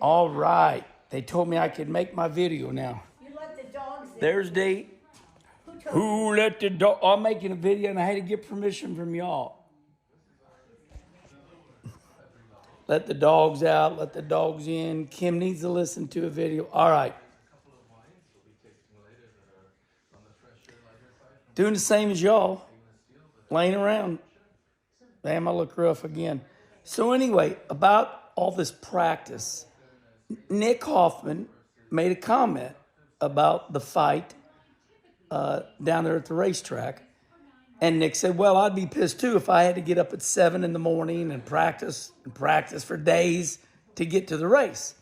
All right. They told me I could make my video now. You let the dogs in. There's the... Who let the dog... I'm making a video and I had to get permission from y'all. Let the dogs out. Let the dogs in. Kim needs to listen to a video. All right. Doing the same as y'all. Laying around. Damn, I look rough again. So anyway, about all this practice, Nick Hoffman made a comment about the fight down there at the racetrack. And Nick said, well, I'd be pissed too if I had to get up at 7 in the morning and practice for days to get to the race.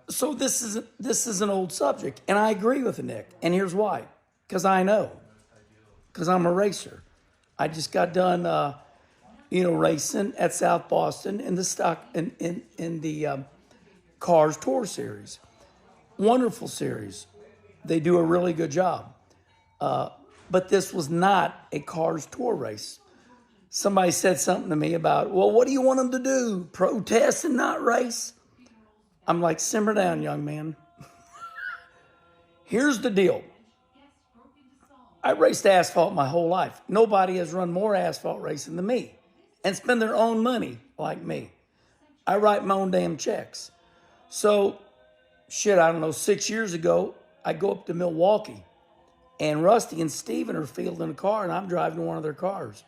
So this is an old subject. And I agree with Nick. And here's why. Because I know. Because I'm a racer. I just got done, racing at South Boston in the stock in the Cars Tour Series. Wonderful series. They do a really good job. But this was not a Cars Tour race. Somebody said something to me about, well, what do you want them to do? Protest and not race? I'm like, simmer down, young man. Here's the deal. I raced asphalt my whole life. Nobody has run more asphalt racing than me and spend their own money like me. I write my own damn checks. So, I don't know, 6 years ago, I go up to Milwaukee and Rusty and Steven are fielding a car and I'm driving one of their cars.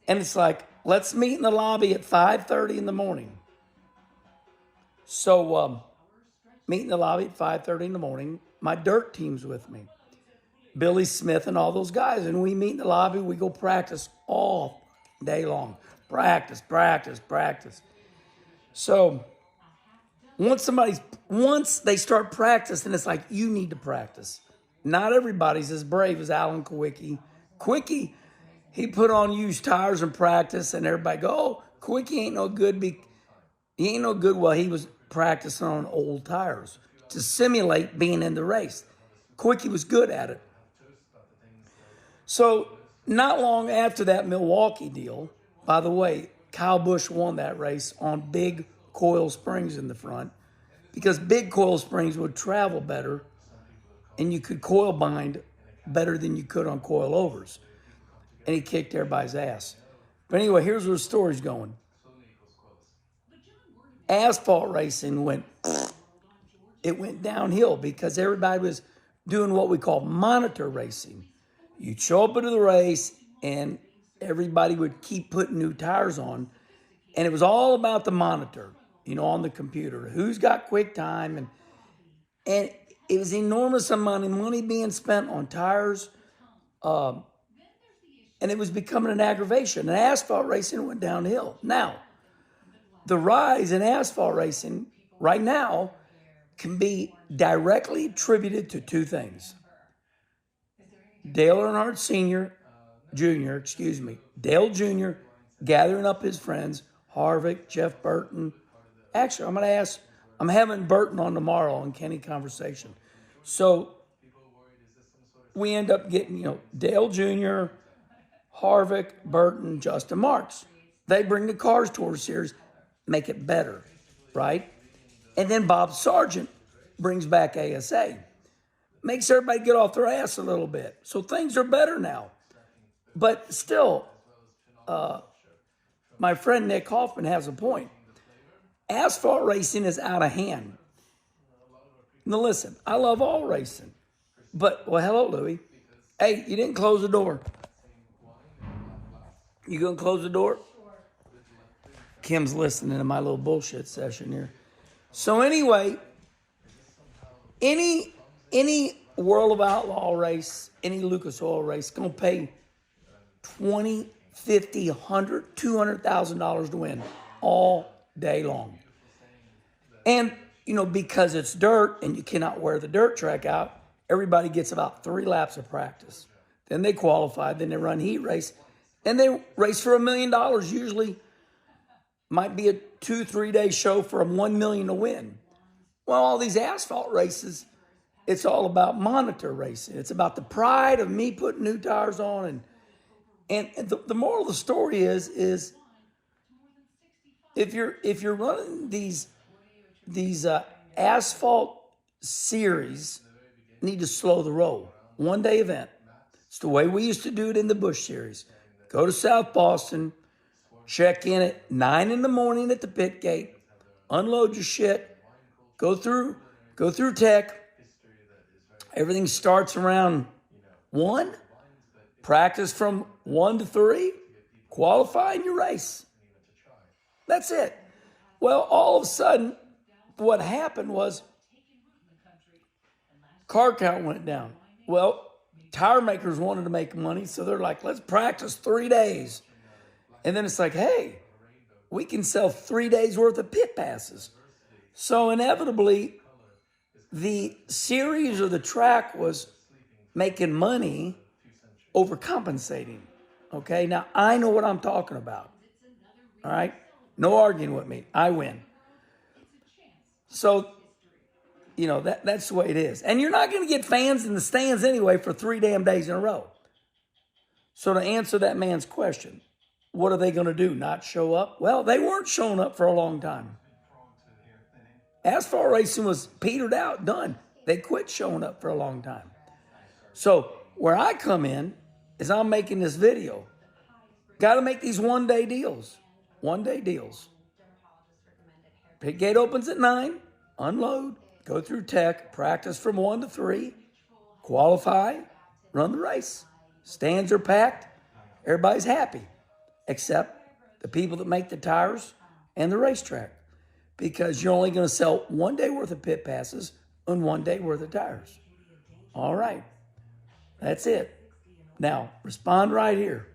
And it's like, let's meet in the lobby at 5:30 in the morning. So, meet in the lobby at 5:30 in the morning. My dirt team's with me. Billy Smith and all those guys. And we meet in the lobby. We go practice all day long. Practice. So once they start practicing, it's like, you need to practice. Not everybody's as brave as Alan Kawicki. Quickie, he put on used tires in practice and everybody go, oh, Quickie ain't no good. He ain't no good. Well, he was practicing on old tires to simulate being in the race. Quickie was good at it. So not long after that Milwaukee deal, by the way, Kyle Busch won that race on big coil springs in the front because big coil springs would travel better and you could coil bind better than you could on coil overs. And he kicked everybody's ass. But anyway, here's where the story's going. Asphalt racing went downhill because everybody was doing what we call monitor racing. You'd show up into the race and everybody would keep putting new tires on. And it was all about the monitor, on the computer. Who's got quick time? And it was enormous amount of money being spent on tires. And it was becoming an aggravation. And asphalt racing went downhill. Now, the rise in asphalt racing right now can be directly attributed to two things. Dale Earnhardt Dale Jr. gathering up his friends, Harvick, Jeff Burton. Actually, I'm having Burton on tomorrow on Kenny Conversation. So we end up getting, Dale Jr., Harvick, Burton, Justin Marks. They bring the Cars Tour Series, make it better, right? And then Bob Sargent brings back ASA. Makes everybody get off their ass a little bit. So things are better now. But still, my friend Nick Hoffman has a point. Asphalt racing is out of hand. Now listen, I love all racing. But, hello, Louie. Hey, you didn't close the door. You gonna close the door? Kim's listening to my little bullshit session here. So anyway, any World of Outlaw race, any Lucas Oil race, going to pay $20,000, $50,000, $100,000, $200,000 to win all day long. And, because it's dirt and you cannot wear the dirt track out, everybody gets about 3 laps of practice. Then they qualify, then they run heat race, and they race for $1 million. Usually might be a 2-3 day show for $1 million to win. Well, all these asphalt races, it's all about monitor racing. It's about the pride of me putting new tires on. And the moral of the story is if you're running these asphalt series, you need to slow the roll. 1 day event. It's the way we used to do it in the Bush series. Go to South Boston, check in at 9 in the morning at the pit gate, unload your shit, go through tech. Everything starts around 1. Practice from 1 to 3. Qualify in your race. That's it. Well, all of a sudden, what happened was car count went down. Well, tire makers wanted to make money, so they're like, let's practice 3 days. And then it's like, hey, we can sell 3 days worth of pit passes. So inevitably, the series or the track was making money overcompensating. Okay, now I know what I'm talking about. All right, no arguing with me. I win. So, that's the way it is. And you're not going to get fans in the stands anyway for 3 damn days in a row. So to answer that man's question, what are they going to do? Not show up? Well, they weren't showing up for a long time. Asphalt racing was petered out, done. They quit showing up for a long time. So where I come in is I'm making this video. Got to make these 1 day deals. 1 day deals. Pit gate opens at 9. Unload. Go through tech. Practice from 1 to 3. Qualify. Run the race. Stands are packed. Everybody's happy. Except the people that make the tires and the racetrack. Because you're only going to sell 1 day worth of pit passes and 1 day worth of tires. All right. That's it. Now, respond right here.